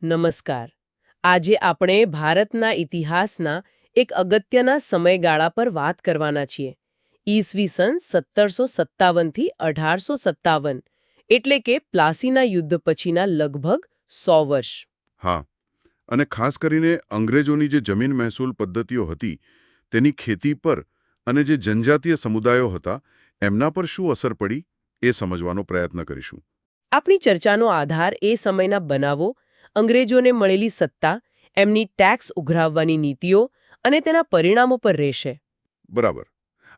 નમસ્કાર. આજે આપણે ભારતના ઇતિહાસના એક અગત્યના સમયગાળા પર વાત કરવાના છીએ. ઈસવીસન 1757 થી 1857, એટલે કે પ્લાસીના યુદ્ધ પછીના લગભગ 100 વર્ષ. હા, અને ખાસ કરીને અંગ્રેજોની જે જમીન મહેસૂલ પદ્ધતિઓ હતી તેની ખેતી પર અને જે જનજાતીય સમુદાયો હતા એમના પર શું અસર પડી એ સમજવાનો પ્રયત્ન કરીશું. આપણી ચર્ચાનો આધાર એ સમયના બનાવો, અંગ્રેજોને મળેલી સત્તા, એમની ટેક્સ ઉઘરાવવાની નીતિઓ અને તેના પરિણામો પર રહેશે. બરાબર.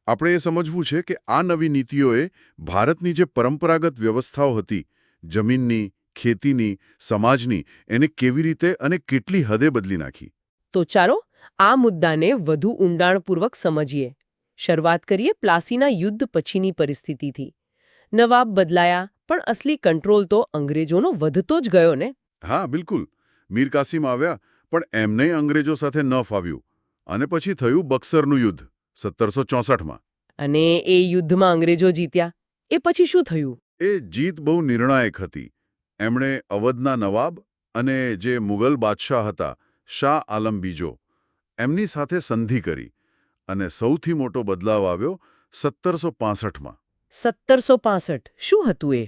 આપણે એ સમજવું છે કે આ નવી નીતિઓએ ભારતની જે પરંપરાગત વ્યવસ્થાઓ હતી, જમીનની, ખેતીની, સમાજની, એને કેવી રીતે અને કેટલી હદે બદલી નાખી. તો ચાલો આ મુદ્દાને વધુ ઊંડાણપૂર્વક સમજીએ. શરૂઆત કરીએ પ્લાસીના યુદ્ધ પછીની પરિસ્થિતિથી. નવાબ બદલાયા, પણ અસલી કંટ્રોલ તો અંગ્રેજોનો વધતો જ ગયો ને. હા, બિલકુલ. મીર કાસિમ આવ્યા, પણ એમને અંગ્રેજો સાથે ન ફાવ્યું અને પછી થયું બક્સરનું યુદ્ધ 1764માં. અને એ યુદ્ધમાં અંગ્રેજો જીત્યા. એ પછી શું થયું? એ જીત બહુ નિર્ણાયક હતી. એમણે અવધના નવાબ અને જે મુગલ બાદશાહ હતા શાહ આલમ બીજો, એમની સાથે સંધિ કરી અને સૌથી મોટો બદલાવ આવ્યો 1765માં. 1765 શું હતું એ?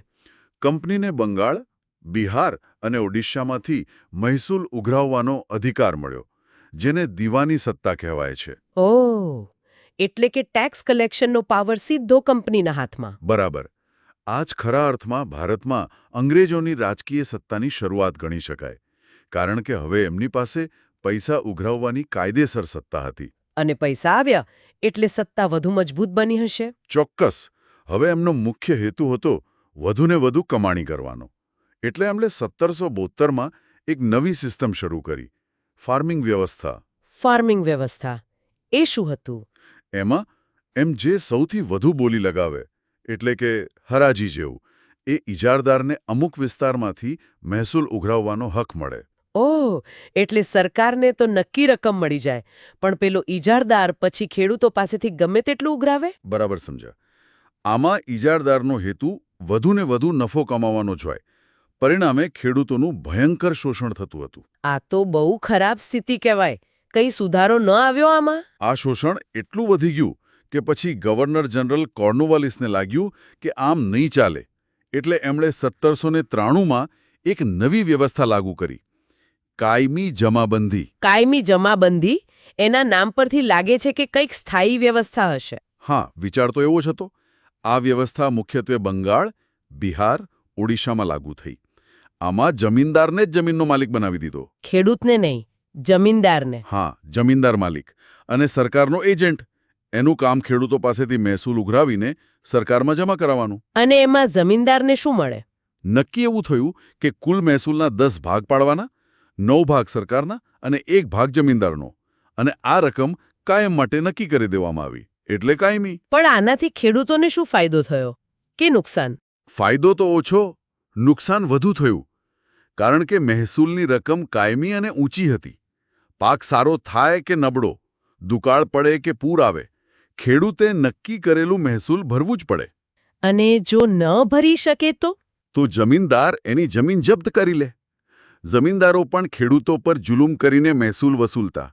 કંપનીને બંગાળ, બિહાર અને ઓડિશામાંથી મહેસૂલ ઉઘરાવવાનો અધિકાર મળ્યો, જેને દીવાની સત્તા કહેવાય છે. ઓહ, એટલે કે ટેક્સ કલેક્શનનો પાવર સીધો કંપનીના હાથમાં. બરાબર. આ જ ખરા અર્થમાં ભારતમાં અંગ્રેજોની રાજકીય સત્તાની શરૂઆત ગણી શકાય, કારણ કે હવે એમની પાસે પૈસા ઉઘરાવવાની કાયદેસર સત્તા હતી. અને પૈસા આવ્યા એટલે સત્તા વધુ મજબૂત બની હશે. ચોક્કસ. હવે એમનો મુખ્ય હેતુ હતો વધુને વધુ કમાણી કરવાનો. એટલે એમણે 1772માં એક નવી સિસ્ટમ શરૂ કરી, ફાર્મિંગ વ્યવસ્થા. ફાર્મિંગ વ્યવસ્થા એ શું હતું? એમાં એમ જે સૌથી વધુ બોલી લગાવે, એટલે કે હરાજી જેવું, એ ઇજારદારને અમુક વિસ્તારમાંથી મહેસૂલ ઉઘરાવવાનો હક મળે. ઓહ, એટલે સરકારને તો નક્કી રકમ મળી જાય, પણ પેલો ઇજારદાર પછી ખેડૂતો પાસેથી ગમે તેટલું ઉઘરાવે? બરાબર સમજ્યા. આમાં ઇજારદારનો હેતુ વધુને વધુ નફો કમાવાનો જ હોય. પરિણામે ખેડૂતોનું ભયંકર શોષણ થતું હતું. આ તો બહુ ખરાબ સ્થિતિ કહેવાય. કઈ સુધારો ન આવ્યો આમાં? આ શોષણ એટલું વધી ગયું કે પછી ગવર્નર જનરલ કોર્નવાલિસને લાગ્યું કે આમ નહીં ચાલે. એટલે એમણે 1793માં એક નવી વ્યવસ્થા લાગુ કરી, કાયમી જમાબંધી. કાયમી જમાબંધી? એના નામ પરથી લાગે છે કે કંઈક સ્થાયી વ્યવસ્થા હશે. હા, વિચાર તો એવો જ હતો. આ વ્યવસ્થા મુખ્યત્વે બંગાળ, બિહાર, ઓડિશામાં લાગુ થઈ. આમાં જમીનદારને જ જમીનનો માલિક બનાવી દીધો. ખેડૂતને નહીં, જમીનદારને. હા, જમીનદાર માલિક અને સરકારનો એજન્ટ. એનું કામ ખેડૂતો પાસેથી મહેસૂલ ઉઘરાવીને સરકારમાં જમા કરાવવાનું. અને એમાં જમીનદારને શું મળે? નક્કી એવું થયું કે કુલ મહેસૂલના 10 ભાગ પાડવાના, 9 ભાગ સરકારના અને 1 ભાગ જમીનદારનો. અને આ રકમ કાયમ માટે નક્કી કરી દેવામાં આવી. એટલે કાયમી. પણ આનાથી ખેડૂતોને શું ફાયદો થયો કે નુકસાન? ફાયદો તો ઓછો, નુકસાન વધુ થયું. કારણ કે મહેસૂલની રકમ કાયમી અને ઊંચી હતી. પાક સારો થાય કે નબળો, દુકાળ પડે કે પૂર આવે, ખેડૂતે નક્કી કરેલું મહેસૂલ ભરવું જ પડે. અને જો ન ભરી શકે તો? તો જમીનદાર એની જમીન જપ્ત કરી લે. જમીનદારો પણ ખેડૂતો પર જુલુમ કરીને મહેસૂલ વસૂલતા.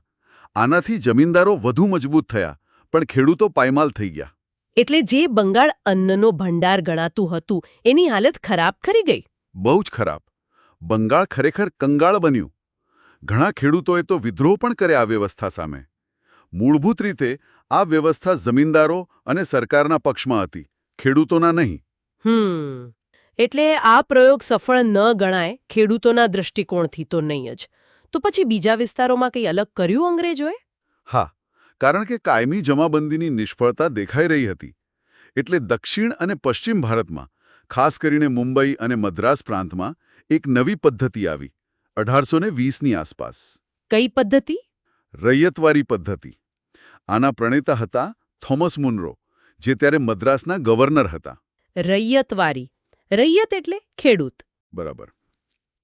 આનાથી જમીનદારો વધુ મજબૂત થયા, પણ ખેડૂતો પાયમાલ થઈ ગયા. એટલે જે બંગાળ અન્નનો ભંડાર ગણાતું હતું એની હાલત ખરાબ ખરી ગઈ. બહુ જ ખરાબ. બંગાળ ખરેખર કંગાળ બન્યું. ઘણા ખેડૂતોએ તો વિદ્રોહ પણ કર્યા આ વ્યવસ્થા સામે. મૂળભૂત રીતે આ વ્યવસ્થા જમીનદારો અને સરકારના પક્ષમાં હતી, ખેડૂતોના નહીં. એટલે આ પ્રયોગ સફળ ન ગણાય ખેડૂતોના દૃષ્ટિકોણથી તો નહીં જ. તો પછી બીજા વિસ્તારોમાં કંઈ અલગ કર્યું અંગ્રેજોએ? હા, કારણ કે કાયમી જમાબંધીની નિષ્ફળતા દેખાઈ રહી હતી. એટલે દક્ષિણ અને પશ્ચિમ ભારતમાં, ખાસ કરીને મુંબઈ અને મદ્રાસ પ્રાંતમાં એક નવી પદ્ધતિ આવી 1820ની આસપાસ. કઈ પદ્ધતિ? રૈયતવારી પદ્ધતિ. આના પ્રણેતા હતા થોમસ મુનરો, જે ત્યારે મદ્રાસના ગવર્નર હતા. રૈયતવારી. રૈયત એટલે ખેડૂત. બરાબર.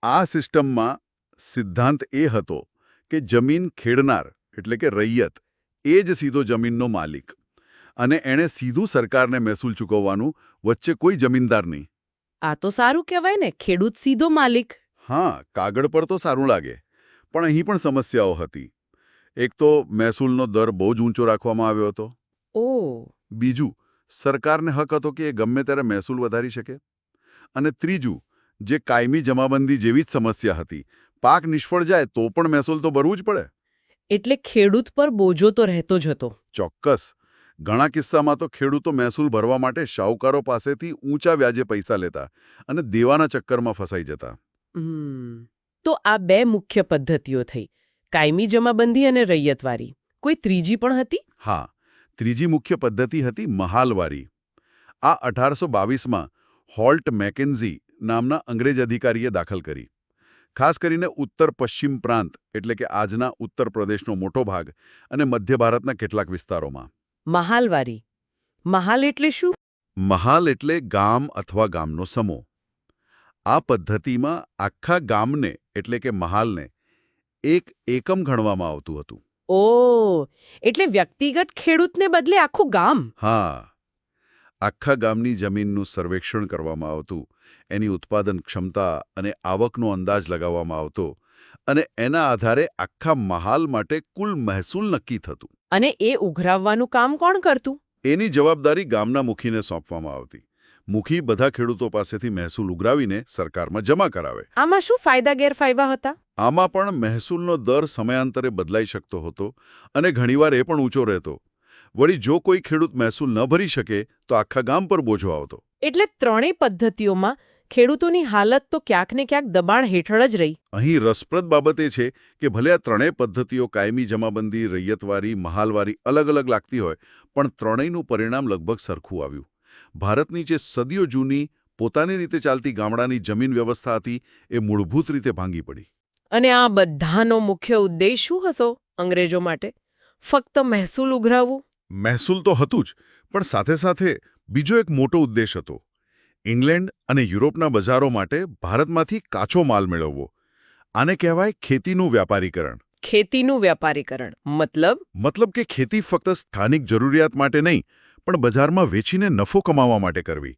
આ સિસ્ટમમાં સિદ્ધાંત એ હતો કે જમીન ખેડનાર એટલે કે રૈયત એ જ સીધો જમીનનો માલિક, અને એણે સીધું સરકારને મહેસૂલ ચૂકવવાનું, વચ્ચે કોઈ જમીનદાર નહીં. આ તો સારું કહેવાય ને, ખેડૂત સીધો માલિક. હા, કાગળ પર તો સારું લાગે, પણ અહીં પણ સમસ્યાઓ હતી. એક તો મહેસૂલનો દર બહુ જ ઊંચો રાખવામાં આવ્યો હતો. ઓહ. બીજું, સરકારને હક હતો કે એ ગમે ત્યારે મહેસૂલ વધારી શકે. અને ત્રીજું, જે કાયમી જમાબંધી જેવી જ સમસ્યા હતી. પાક નિષ્ફળ જાય તો પણ મહેસૂલ તો ભરવું જ પડે. એટલે ખેડૂત પર બોજો તો રહેતો જ હતો. ચોક્કસ. ઘણા કિસ્સામાં તો ખેડૂતો મહેસૂલ ભરવા માટે શાહુકારો પાસેથી ઊંચા વ્યાજે પૈસા લેતા અને દેવાના ચક્કરમાં ફસાઈ જતા. તો આ બે મુખ્ય પદ્ધતિઓ થઈ, કાયમી જમાબંધી અને રૈયતવારી. કોઈ ત્રીજી પણ હતી? હા, ત્રીજી મુખ્ય પદ્ધતિ હતી મહાલવારી. આ 1822માં હોલ્ટ મેકેન્ઝી નામના અંગ્રેજ અધિકારીએ દાખલ કરી. ખાસ કરીને ઉત્તર-પશ્ચિમ પ્રાંત એટલે કે આજના ઉત્તર પ્રદેશનો મોટો ભાગ અને મધ્ય ભારતના કેટલાક વિસ્તારોમાં. મહાલવારી. મહાલ એટલે શું? મહાલ એટલે ગામ અથવા ગામનો સમૂહ. આ પદ્ધતિમાં આખા ગામને એટલે કે મહાલને એક એકમ ગણવામાં આવતું હતું. ઓહ, એટલે વ્યક્તિગત ખેડૂતને બદલે આખું ગામ. હા, આખા ગામની જમીનનું સર્વેક્ષણ કરવામાં આવતું, એની ઉત્પાદન ક્ષમતા અને આવકનો અંદાજ લગાવવામાં આવતો અને એના આધારે આખા મહાલ માટે કુલ મહેસૂલ નક્કી થતું. અને એ ઉઘરાવવાનું કામ કોણ કરતું? એની જવાબદારી ગામના મુખીને સોંપવામાં આવતી. મુખી બધા ખેડૂતો પાસેથી મહેસૂલ ઉઘરાવીને સરકારમાં જમા કરાવે. આમાં શું ફાયદા ગેરફાયદા હતા? આમાં પણ મહેસૂલનો દર સમયાંતરે બદલાઈ શકતો હતો અને ઘણીવાર એ પણ ઊંચો રહેતો. વળી જો કોઈ ખેડૂત મહેસૂલ ન ભરી શકે તો આખા ગામ પર બોજો આવતો. એટલે ત્રણેય પદ્ધતિઓમાં ખેડૂતોની હાલત તો ક્યાંક ને ક્યાંક દબાણ હેઠળ જ રહી. અહીં રસપ્રદ બાબત એ છે કે ભલે આ ત્રણેય પદ્ધતિઓ કાયમી જમાબંધી, રૈયતવારી, મહાલવારી અલગ અલગ લાગતી હોય, પણ ત્રણેયનું પરિણામ લગભગ સરખું આવ્યું. ભારતની જે સદીઓ જૂની પોતાની રીતે ચાલતી ગામડાની જમીન વ્યવસ્થા હતી એ મૂળભૂત રીતે ભાંગી પડી. અને આ બધાનો મુખ્ય ઉદ્દેશ શું હશો અંગ્રેજો માટે? ફક્ત મહેસૂલ ઉઘરાવવું? મહેસૂલ તો હતું જ, પણ સાથે સાથે બીજો એક મોટો ઉદ્દેશ હતો. ઇંગ્લેન્ડ અને યુરોપના બજારો માટે ભારતમાંથી કાચો માલ મેળવવો. આને કહેવાય ખેતીનું વ્યાપારીકરણ. ખેતીનું વ્યાપારીકરણ મતલબ કે ખેતી ફક્ત સ્થાનિક જરૂરિયાત માટે નહીં, પણ બજારમાં વેચીને નફો કમાવા માટે કરવી.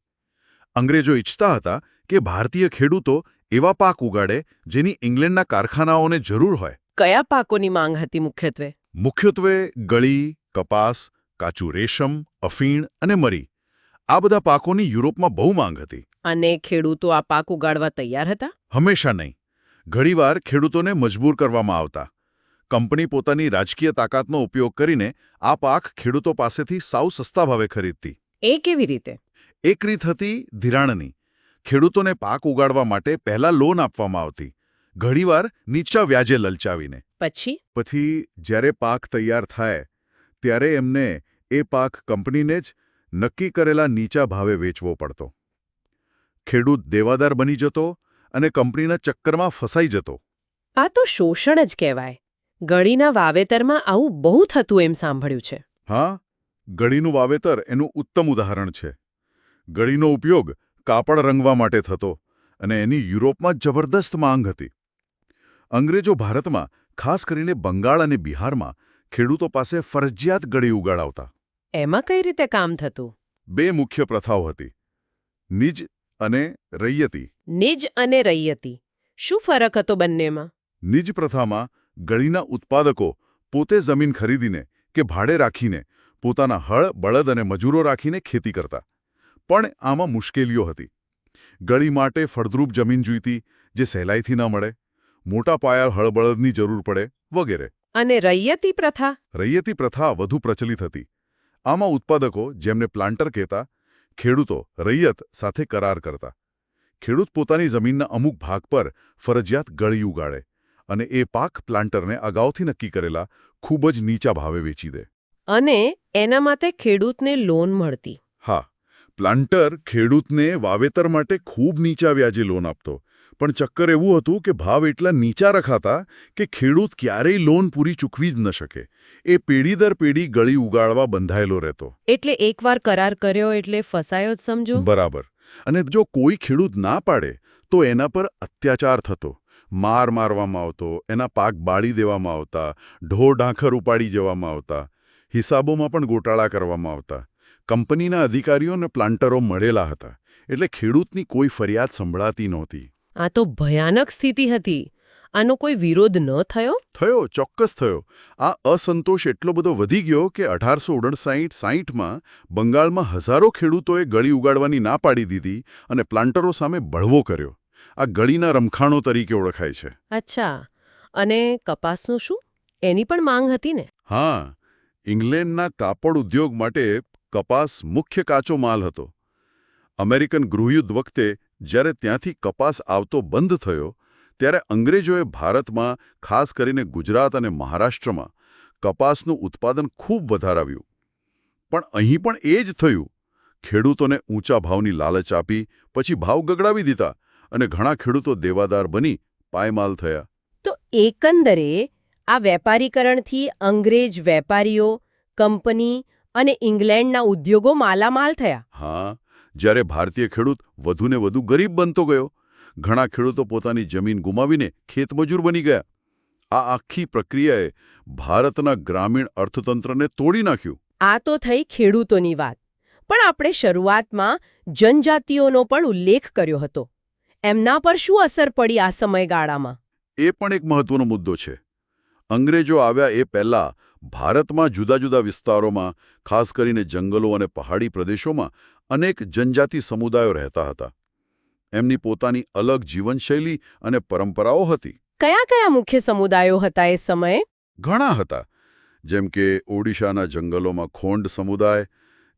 અંગ્રેજો ઈચ્છતા હતા કે ભારતીય ખેડૂતો એવા પાક ઉગાડે જેની ઇંગ્લેન્ડના કારખાનાઓને જરૂર હોય. કયા પાકોની માંગ હતી મુખ્યત્વે? મુખ્યત્વે ગળી, કપાસ, કાચું રેશમ, અફીણ અને મરી. આ બધા પાકોની યુરોપમાં બહુ માંગ હતી. અને ખેડૂતો આ પાક ઉગાડવા તૈયાર હતા? હંમેશા નહીં. ઘણીવાર ખેડૂતોને મજબૂર કરવામાં આવતા. કંપની પોતાની રાજકીય તાકાતનો ઉપયોગ કરીને આ પાક ખેડૂતો પાસેથી સાવ સસ્તા ભાવે ખરીદતી. એ કેવી રીતે? એક રીત હતી ધિરાણની. ખેડૂતોને પાક ઉગાડવા માટે પહેલા લોન આપવામાં આવતી, ઘણીવાર નીચા વ્યાજે લલચાવીને. પછી જ્યારે પાક તૈયાર થાય ત્યારે એમને એ પાક કંપનીને જ નક્કી કરેલા નીચા ભાવે વેચવો પડતો. ખેડૂત દેવાદાર બની જતો અને કંપનીના ચક્કરમાં ફસાઈ જતો. આ તો શોષણ જ કહેવાય. ગળીના વાવેતરમાં આવું બહુ થતું એમ સાંભળ્યું છે. હા, ગળીનું વાવેતર એનું ઉત્તમ ઉદાહરણ છે. ગળીનો ઉપયોગ કાપડ રંગવા માટે થતો અને એની યુરોપમાં જબરદસ્ત માંગ હતી. અંગ્રેજો ભારતમાં, ખાસ કરીને બંગાળ અને બિહારમાં ખેડૂતો પાસે ફરજિયાત ગળી ઉગાડાવતા. એમાં કઈ રીતે કામ થતું? બે મુખ્ય પ્રથાઓ હતી, નિજ અને રૈયતી. નિજ અને રૈયતી. શું ફરક હતો બંનેમાં? નિજ પ્રથામાં ગળીના ઉત્પાદકો પોતે જમીન ખરીદીને કે ભાડે રાખીને પોતાના હળ, બળદ અને મજૂરો રાખીને ખેતી કરતા. પણ આમાં મુશ્કેલીઓ હતી. ગળી માટે ફળદ્રુપ જમીન જોઈતી, જે સહેલાઈથી ન મળે. મોટા પાયા હળબળદની જરૂર પડે વગેરે. અને રૈયતી પ્રથા? રૈયતી પ્રથા વધુ પ્રચલિત હતી. આમાં ઉત્પાદકો, જેમને પ્લાન્ટર કહેતા, ખેડૂતો રૈયત સાથે કરાર કરતા. ખેડૂત પોતાની જમીનના અમુક ભાગ પર ફરજિયાત ગળી ઉગાડે અને એ પાક પ્લાન્ટરને અગાઉથી નક્કી કરેલા ખૂબ જ નીચા ભાવે વેચી દે. અને એના માટે ખેડૂતને લોન મળતી. હા, પ્લાન્ટર ખેડૂતને વાવેતર માટે ખૂબ નીચા વ્યાજે લોન આપતો. પણ ચક્કર એવું હતું કે ભાવ એટલા નીચા રખાતા કે ખેડૂત ક્યારેય લોન પૂરી ચૂકવી જ ન શકે. એ પેઢી દર પેઢી ગળી ઉગાડવા બંધાયેલો રહેતો. એટલે એકવાર કરાર કર્યો એટલે ફસાયો જ સમજો. બરાબર. અને જો કોઈ ખેડૂત ના પાડે તો એના પર અત્યાચાર થતો. મારવામાં આવતો, એના પાક બાળી દેવામાં આવતા, ઢોર ઢાંખર ઉપાડી જવામાં આવતા, હિસાબોમાં પણ ગોટાળા કરવામાં આવતા. કંપનીના અધિકારીઓ અને પ્લાન્ટરો મળેલા હતા, એટલે ખેડૂતની કોઈ ફરિયાદ સંભળાતી નહોતી. આ તો ભયાનક સ્થિતિ હતી. આનો કોઈ વિરોધ ન થયો? થયો, ચોક્કસ થયો. આ અસંતોષ એટલો બધો વધી ગયો કે 1859-60માં બંગાળમાં હજારો ખેડૂતોએ ગળી ઉગાડવાની ના પાડી દીધી અને પ્લાન્ટરો સામે બળવો કર્યો. આ ગળીના રમખાણો તરીકે ઓળખાય છે. અચ્છા, અને કપાસનું શું? એની પણ માંગ હતી ને? હા, ઇંગ્લેન્ડના કાપડ ઉદ્યોગ માટે કપાસ મુખ્ય કાચો માલ હતો. અમેરિકન ગૃહયુદ્ધ વખતે જ્યારે ત્યાંથી કપાસ આવતો બંધ થયો, ત્યારે અંગ્રેજોએ ભારતમાં, ખાસ કરીને ગુજરાત અને મહારાષ્ટ્રમાં કપાસનું ઉત્પાદન ખૂબ વધારાવ્યું. પણ અહીં પણ એ જ થયું. ખેડૂતોને ઊંચા ભાવની લાલચ આપી પછી ભાવ ગગડાવી દીધા અને ઘણા ખેડૂતો દેવાદાર બની પાયમાલ થયા. તો એકંદરે આ વેપારીકરણથી અંગ્રેજ વેપારીઓ, કંપની અને ઇંગ્લેન્ડના ઉદ્યોગો માલામાલ થયા. હા, જ્યારે ભારતીય ખેડૂત વધુને વધુ ગરીબ બનતો ગયો, ઘણા ખેડૂતો પોતાની જમીન ગુમાવીને ખેતમજૂર બની ગયા. આ આખી પ્રક્રિયાએ ભારતના ગ્રામીણ અર્થતંત્રને તોડી નાખ્યું. આ તો થઈ ખેડૂતોની વાત. પણ આપણે શરૂઆતમાં જનજાતિઓનો પણ ઉલ્લેખ કર્યો હતો. એમના પર શું અસર પડી આ સમયગાળામાં? એ પણ એક મહત્વનો મુદ્દો છે. અંગ્રેજો આવ્યા એ પહેલા ભારતમાં જુદા જુદા વિસ્તારોમાં, ખાસ કરીને જંગલો અને પહાડી પ્રદેશોમાં અનેક જનજાતિ સમુદાયો રહેતા હતા. એમની પોતાની અલગ જીવનશૈલી અને પરંપરાઓ હતી. કયા કયા મુખ્ય સમુદાયો હતા એ સમયે? ઘણા હતા. જેમ કે ઓડિશાના જંગલોમાં ખોંડ સમુદાય,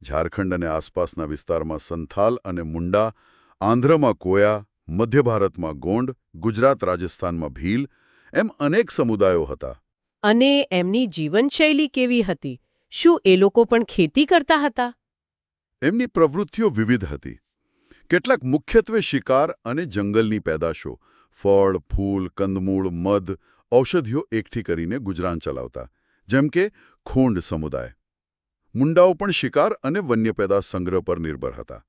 ઝારખંડ અને આસપાસના વિસ્તારમાં સંથાલ અને મુંડા, આંધ્રમાં કોયા, મધ્ય ભારતમાં ગોંડ, ગુજરાત રાજસ્થાનમાં ભીલ, એમ અનેક સમુદાયો હતા. અને એમની જીવનશૈલી કેવી હતી? શું એ લોકો પણ ખેતી કરતા હતા? એમની પ્રવૃત્તિઓ વિવિધ હતી. કેટલાક મુખ્યત્વે શિકાર અને જંગલની પેદાશો, ફળ, ફૂલ, કંદમૂળ, મધ, ઔષધિઓ એકઠી કરીને ગુજરાન ચલાવતા, જેમ કે ખોંડ સમુદાય. મુંડાઓ પણ શિકાર અને વન્ય પેદાશ સંગ્રહ પર નિર્ભર હતા.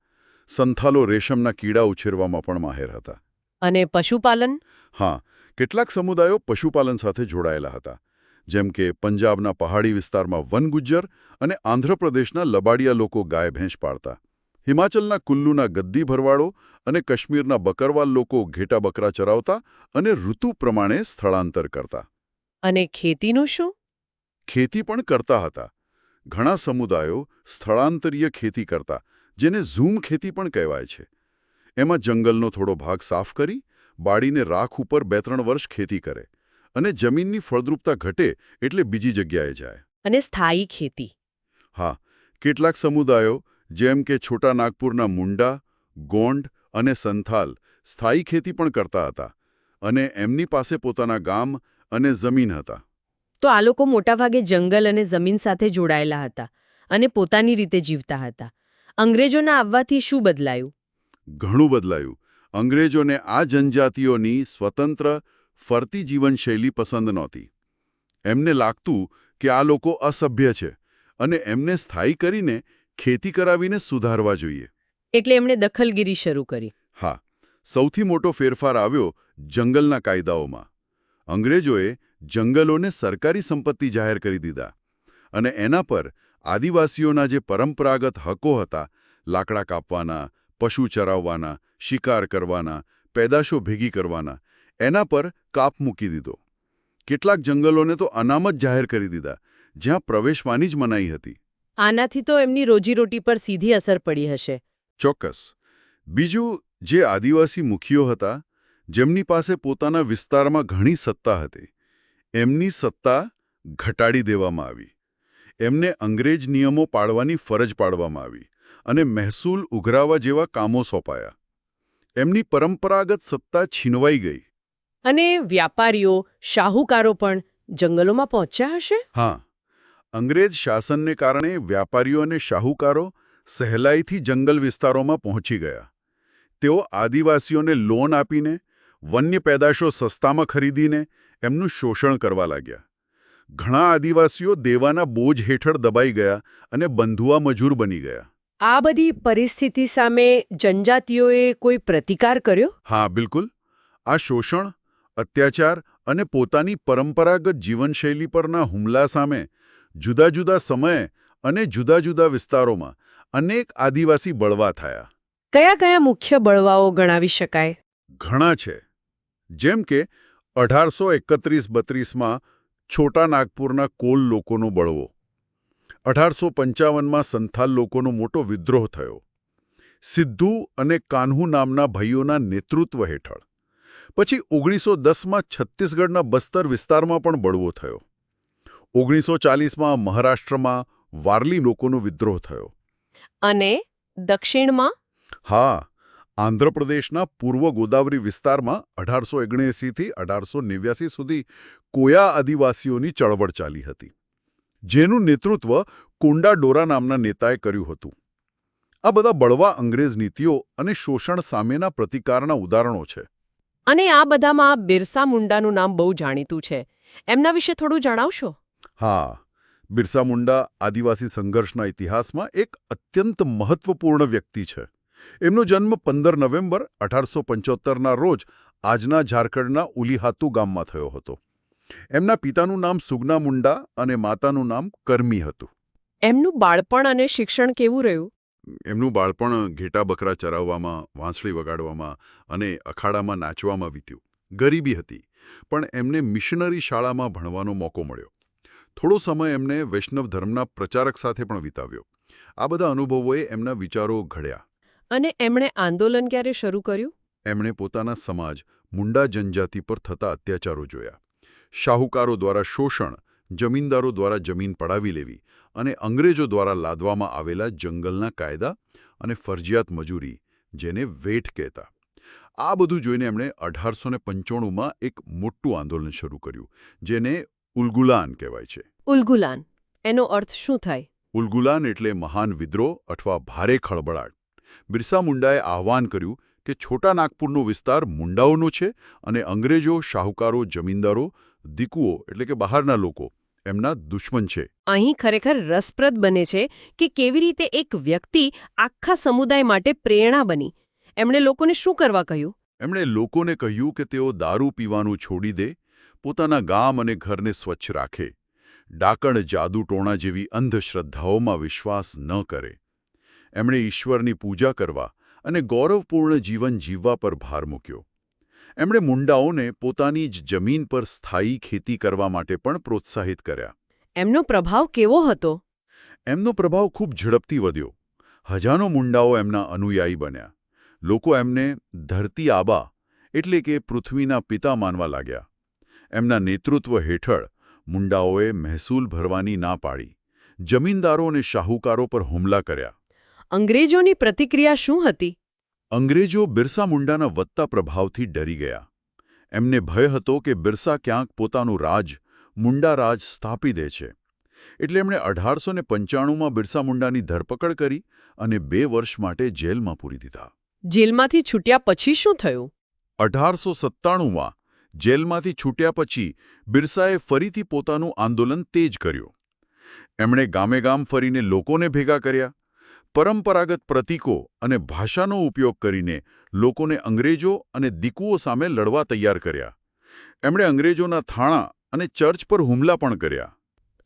સંથાલો રેશમના કીડા ઉછેરવામાં પણ માહેર હતા. અને પશુપાલન? હા, કેટલાક સમુદાયો પશુપાલન સાથે જોડાયેલા હતા, જેમ કે પંજાબના પહાડી વિસ્તારમાં વનગુજ્જર અને આંધ્રપ્રદેશના લબાડિયા લોકો ગાય ભેંસ પાળતા. હિમાચલના કુલ્લુના ગદ્દી ભરવાડો અને કાશ્મીરના બકરવાલ લોકો ઘેટા બકરા ચરાવતા અને ઋતુ પ્રમાણે સ્થળાંતર કરતા. અને ખેતીનું શું? ખેતી પણ કરતા હતા. ઘણા સમુદાયો સ્થળાંતરીય ખેતી કરતા, જેને ઝૂમ ખેતી પણ કહેવાય છે. એમાં જંગલનો થોડો ભાગ સાફ કરી, બાળીને રાખ ઉપર 2-3 વર્ષ ખેતી કરે અને જમીનની ફળદ્રુપતા ઘટે એટલે બીજી જગ્યાએ જાય. અને સ્થાયી ખેતી? હા, કેટલાક સમુદાયો જેમ કે છોટા નાગપુરના મુંડા, ગોંડ અને સંથાલ સ્થાયી ખેતી પણ કરતા હતા અને એમની પાસે પોતાના ગામ અને જમીન હતા. તો આ લોકો મોટાભાગે જંગલ અને જમીન સાથે જોડાયેલા હતા અને પોતાની રીતે જીવતા હતા. અંગ્રેજોના આવવાથી શું બદલાયું? ઘણું બદલાયું. અંગ્રેજોને આ જનજાતિઓની સ્વતંત્ર, ફરતી જીવનશૈલી પસંદ નહોતી. એમને લાગતું કે આ લોકો અસભ્ય છે અને એમને સ્થાયી કરીને ખેતી કરાવીને સુધારવા જોઈએ. એટલે એમણે દખલગીરી શરૂ કરી. હા, સૌથી મોટો ફેરફાર આવ્યો જંગલના કાયદાઓમાં. અંગ્રેજોએ જંગલોને સરકારી સંપત્તિ જાહેર કરી દીધા અને એના પર આદિવાસીઓના જે પરંપરાગત હકો હતા, લાકડા કાપવાના, પશુ ચરાવવાના, શિકાર કરવાના, પેદાશો ભેગી કરવાના, એના પર કાપ મૂકી દીધો. કેટલાક જંગલોને તો અનામત જાહેર કરી દીધા, જ્યાં પ્રવેશવાની જ મનાઈ હતી. આનાથી તો એમની રોજીરોટી પર સીધી અસર પડી હશે. ચોક્કસ. બીજું, જે આદિવાસી મુખીઓ હતા, જેમની પાસે પોતાના વિસ્તારમાં ઘણી સત્તા હતી, એમની સત્તા ઘટાડી દેવામાં આવી. એમને અંગ્રેજ નિયમો પાળવાની ફરજ પાડવામાં આવી અને મહેસૂલ ઉઘરાવવા જેવા કામો સોંપાયા. એમની પરંપરાગત સત્તા છીનવાઈ ગઈ. અને વ્યાપારીઓ, શાહુકારો પણ જંગલોમાં પહોંચ્યા હશે? હા, અંગ્રેજ શાસનને કારણે વ્યાપારીઓ અને શાહુકારો સહેલાઈથી જંગલ વિસ્તારોમાં પહોંચી ગયા. તેઓ આદિવાસીઓને લોન આપીને, વન્ય પેદાશો સસ્તામાં ખરીદીને એમનું શોષણ કરવા લાગ્યા. ઘણા આદિવાસીઓ દેવાના બોજ હેઠળ દબાઈ ગયા અને બંધુઆ મજૂર બની ગયા. આ બધી પરિસ્થિતિ સામે જનજાતિઓએ કોઈ પ્રતિકાર કર્યો? હા, બિલકુલ. આ શોષણ, અત્યાચાર અને પોતાની પરંપરાગત જીવનશૈલી પરના હુમલા સામે જુદા જુદા સમયે અને જુદા જુદા વિસ્તારોમાં અનેક આદિવાસી બળવા થયા. કયા કયા મુખ્ય બળવાઓ ગણાવી શકાય? ઘણા છે. જેમ કે 1831-32માં છોટા નાગપુરના કોલ લોકોનો બળવો, 1855માં સંથાલ લોકોનો મોટો વિદ્રોહ થયો, સિદ્ધુ અને કાન્હુ નામના ભાઈઓના નેતૃત્વ હેઠળ. પછી 1910માં છત્તીસગઢના બસ્તર વિસ્તારમાં પણ બળવો થયો. 1940માં મહારાષ્ટ્રમાં વારલી લોકોનો વિદ્રોહ થયો. અને દક્ષિણમાં? હા, આંધ્રપ્રદેશના પૂર્વ ગોદાવરી વિસ્તારમાં 1879થી 1889 સુધી કોયા આદિવાસીઓની ચળવળ ચાલી હતી, જેનું નેતૃત્વ કોંડા ડોરા નામના નેતાએ કર્યું હતું. આ બધા બળવા અંગ્રેજ નીતિઓ અને શોષણ સામેના પ્રતિકારના ઉદાહરણો છે. અને આ બધામાં બિરસા મુંડાનું નામ બહુ જાણીતું છે. એમના વિશે થોડું જણાવશો? હા, બિરસા મુંડા આદિવાસી સંઘર્ષના ઇતિહાસમાં એક અત્યંત મહત્વપૂર્ણ વ્યક્તિ છે. એમનો જન્મ 15 નવેમ્બર 1875ના રોજ આજના ઝારખંડના ઉલીહાતુ ગામમાં થયો હતો. એમના પિતાનું નામ સુગના મુંડા અને માતાનું નામ કરમી હતું. એમનું બાળપણ અને શિક્ષણ કેવું રહ્યું? એમનું બાળપણ ઘેટા બકરા ચરાવવામાં, વાંસળી વગાડવામાં અને અખાડામાં નાચવામાં વીત્યું. ગરીબી હતી, પણ એમને મિશનરી શાળામાં ભણવાનો મોકો મળ્યો. થોડો સમય એમને વૈષ્ણવ ધર્મના પ્રચારક સાથે પણ વિતાવ્યો. આ બધા અનુભવોએ એમના વિચારો ઘડ્યા. અને એમણે આંદોલન ક્યારે શરૂ કર્યું? એમણે પોતાના સમાજ મુંડા જનજાતિ પર થતા અત્યાચારો જોયા. શાહુકારો દ્વારા શોષણ, જમીનદારો દ્વારા જમીન પડાવી લેવી અને અંગ્રેજો દ્વારા લાદવામાં આવેલા જંગલના કાયદા અને ફરજિયાત મજૂરી, જેને વેઠ કહેતા. આ બધું જોઈને એમણે 1895માં એક મોટું આંદોલન શરૂ કર્યું, જેને ઉલગુલાન કહેવાય છે. ઉલગુલાન એનો અર્થ શું થાય? ઉલગુલાન એટલે મહાન વિદ્રોહ અથવા ભારે ખળબળાટ. બિરસા મુંડાએ આહ્વાન કર્યું કે છોટા નાગપુરનો વિસ્તાર મુંડાઓનો છે અને અંગ્રેજો, શાહુકારો, જમીનદારો, દીકુઓ એટલે કે બહારના લોકો એમના દુશ્મન છે. અહીં ખરેખર રસપ્રદ બને છે કે કેવી રીતે એક વ્યક્તિ આખા સમુદાય માટે પ્રેરણા બની. એમણે લોકોને શું કરવા કહ્યું? એમણે લોકોને કહ્યું કે તેઓ દારૂ પીવાનું છોડી દે, પોતાના ગામ અને ઘરને સ્વચ્છ રાખે, ડાકણ જાદુટોણા જેવી અંધશ્રદ્ધાઓમાં વિશ્વાસ ન કરે. એમણે ઈશ્વરની પૂજા કરવા અને ગૌરવપૂર્ણ જીવન જીવવા પર ભાર મૂક્યો. એમણે મુંડાઓને પોતાની જ જમીન પર સ્થાયી ખેતી કરવા માટે પણ પ્રોત્સાહિત કર્યા. એમનો પ્રભાવ કેવો હતો? એમનો પ્રભાવ ખૂબ ઝડપથી વધ્યો. હજારો મુંડાઓ એમના અનુયાયી બન્યા. લોકો એમને ધરતી આબા એટલે કે પૃથ્વીના પિતા માનવા લાગ્યા. એમના નેતૃત્વ હેઠળ મુંડાઓએ મહેસૂલ ભરવાની ના પાડી, જમીનદારો અને શાહુકારો પર હુમલા કર્યા. અંગ્રેજોની પ્રતિક્રિયા શું હતી? અંગ્રેજો બિરસા મુંડાના વધતા પ્રભાવથી ડરી ગયા. એમને ભય હતો કે બિરસા ક્યાંક પોતાનું રાજ, મુંડા રાજ સ્થાપી દે છે. એટલે એમણે 1895માં બિરસા મુંડાની ધરપકડ કરી અને 2 વર્ષ માટે જેલમાં પૂરી દીધા. જેલમાંથી છૂટ્યા પછી શું થયું? 1897માં જેલમાંથી છૂટ્યા પછી બિરસાએ ફરીથી પોતાનું આંદોલન તેજ કર્યું. એમણે ગામે ગામ ફરીને લોકોને ભેગા કર્યા. પરંપરાગત પ્રતીકો અને ભાષાનો ઉપયોગ કરીને લોકોને અંગ્રેજો અને દીકુઓ સામે લડવા તૈયાર કર્યા. એમણે અંગ્રેજોના થાણા અને ચર્ચ પર હુમલા પણ કર્યા.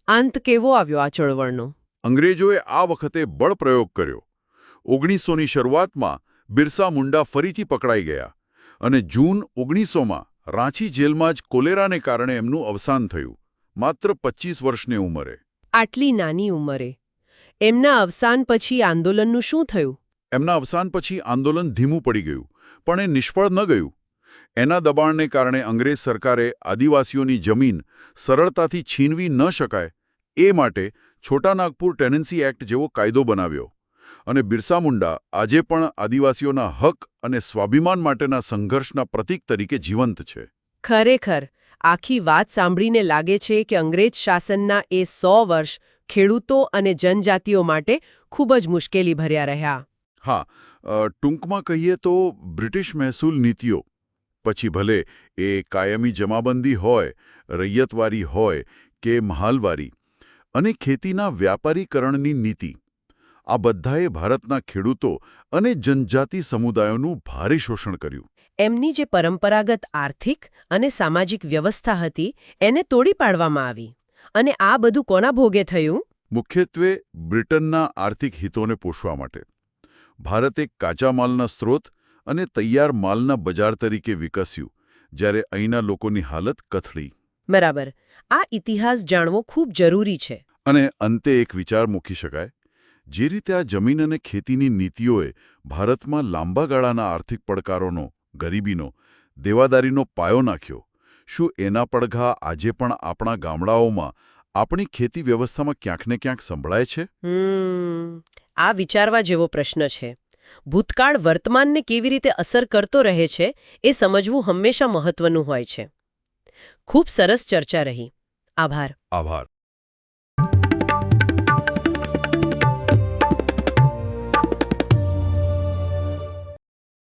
અંત કેવો આવ્યો આ ચળવળનો? અંગ્રેજોએ આ વખતે બળપ્રયોગ કર્યો. 1900ની શરૂઆતમાં બિરસા મુંડા ફરીથી પકડાઈ ગયા અને જૂન 1900માં રાંચી જેલમાં જ કોલેરાને કારણે એમનું અવસાન થયું, માત્ર 25 વર્ષની ઉંમરે. આટલી નાની ઉંમરે? એમના અવસાન પછી આંદોલનનું શું થયું? એમના અવસાન પછી આંદોલન ધીમું પડી ગયું, પણ એ નિષ્ફળ ન ગયું. એના દબાણને કારણે અંગ્રેજ સરકારે આદિવાસીઓની જમીન સરળતાથી છીનવી ન શકાય એ માટે છોટા નાગપુર ટેનન્સી એક્ટ જેવો કાયદો બનાવ્યો. અને બિરસા મુંડા આજે પણ આદિવાસીઓના હક અને સ્વાભિમાન માટેના સંઘર્ષના પ્રતીક તરીકે જીવંત છે. ખરેખર આખી વાત સાંભળીને લાગે છે કે અંગ્રેજ શાસનના એ 100 વર્ષ ખેડૂતો અને જનજાતિઓ માટે ખૂબ જ મુશ્કેલી ભર્યા રહ્યા. હા, ટૂંકમાં કહીએ તો બ્રિટિશ મહેસૂલ નીતિઓ, પછી ભલે એ કાયમી જમાબંધી હોય, રૈયતવારી હોય કે મહાલવારી, અને ખેતીના વ્યાપારીકરણની નીતિ, આ બધાએ ભારતના ખેડૂતો અને જનજાતિ સમુદાયોનું ભારે શોષણ કર્યું. એમની જે પરંપરાગત આર્થિક અને સામાજિક વ્યવસ્થા હતી એને તોડી પાડવામાં આવી. અને આ બધું કોના ભોગે થયું? મુખ્યત્વે બ્રિટનના આર્થિક હિતોને પોષવા માટે. ભારત એક કાચા માલના સ્ત્રોત અને તૈયાર માલના બજાર તરીકે વિકસ્યું, જ્યારે અહીંના લોકોની હાલત કથળી. બરાબર. આ ઇતિહાસ જાણવો ખૂબ જરૂરી છે. અને અંતે એક વિચાર મૂકી શકાય, જે રીતે આ જમીન અને ખેતીની નીતિઓએ ભારતમાં લાંબા ગાળાના આર્થિક પડકારોનો, ગરીબીનો, દેવાદારીનો પાયો નાખ્યો, શું એના પડઘા આજે પણ આપણા ગામડાઓમાં, આપણી ખેતી વ્યવસ્થામાં ક્યાંક ને ક્યાંક સંભળાય છે? આ વિચારવા જેવો પ્રશ્ન છે. ભૂતકાળ વર્તમાનને કેવી રીતે અસર કરતો રહે છે એ સમજવું હંમેશા મહત્વનું હોય છે. ખૂબ સરસ ચર્ચા રહી. આભાર. આભાર.